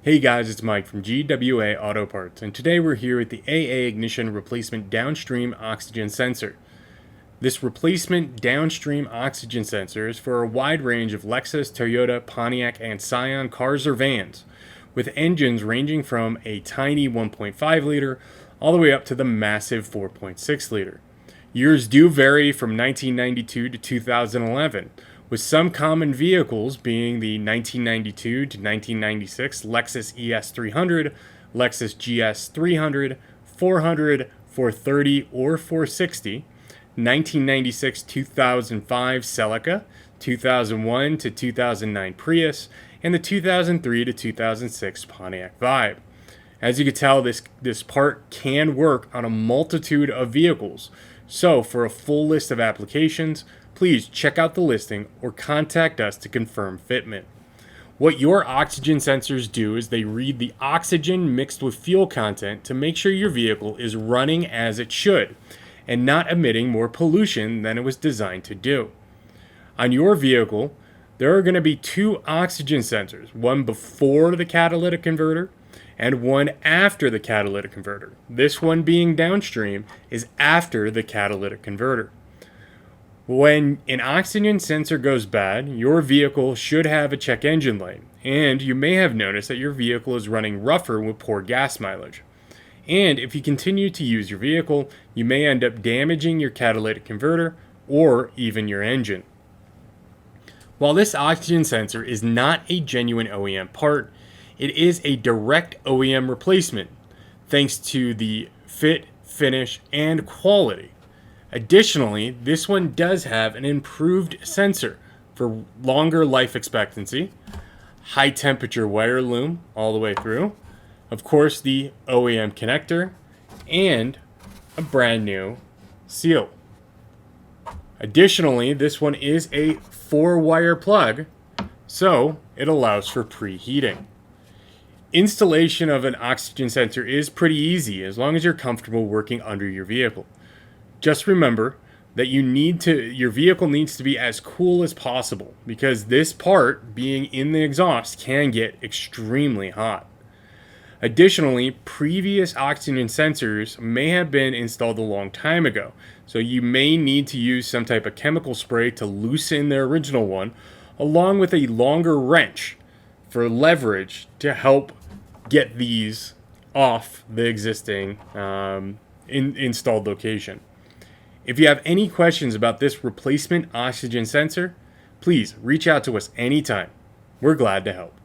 Hey guys, it's Mike from GWA Auto Parts, and today we're here with the AA ignition replacement downstream oxygen sensor. This replacement downstream oxygen sensor is for a wide range of Lexus, Toyota, Pontiac, and Scion cars or vans, with engines ranging from a tiny 1.5 liter all the way up to the massive 4.6 liter. Years do vary from 1992 to 2011, with some common vehicles being the 1992 to 1996 Lexus ES300, Lexus GS300, 400, 430, or 460, 1996-2005 Celica, 2001 to 2009 Prius, and the 2003 to 2006 Pontiac Vibe. As you can tell, this part can work on a multitude of vehicles. So for a full list of applications, please check out the listing or contact us to confirm fitment. What your oxygen sensors do is they read the oxygen mixed with fuel content to make sure your vehicle is running as it should and not emitting more pollution than it was designed to do. On your vehicle, there are going to be two oxygen sensors, one before the catalytic converter and one after the catalytic converter. This one being downstream is after the catalytic converter. When an oxygen sensor goes bad, your vehicle should have a check engine light, and you may have noticed that your vehicle is running rougher with poor gas mileage. And if you continue to use your vehicle, you may end up damaging your catalytic converter or even your engine. While this oxygen sensor is not a genuine OEM part, it is a direct OEM replacement, thanks to the fit, finish, and quality. Additionally, this one does have an improved sensor for longer life expectancy, high temperature wire loom all the way through, of course the OEM connector, and a brand new seal. Additionally, this one is a 4-wire plug, so it allows for preheating. Installation of an oxygen sensor is pretty easy as long as you're comfortable working under your vehicle. Just remember that your vehicle needs to be as cool as possible because this part being in the exhaust can get extremely hot. Additionally, previous oxygen sensors may have been installed a long time ago, so you may need to use some type of chemical spray to loosen the original one, along with a longer wrench for leverage to help get these off the existing installed location. If you have any questions about this replacement oxygen sensor, please reach out to us anytime. We're glad to help.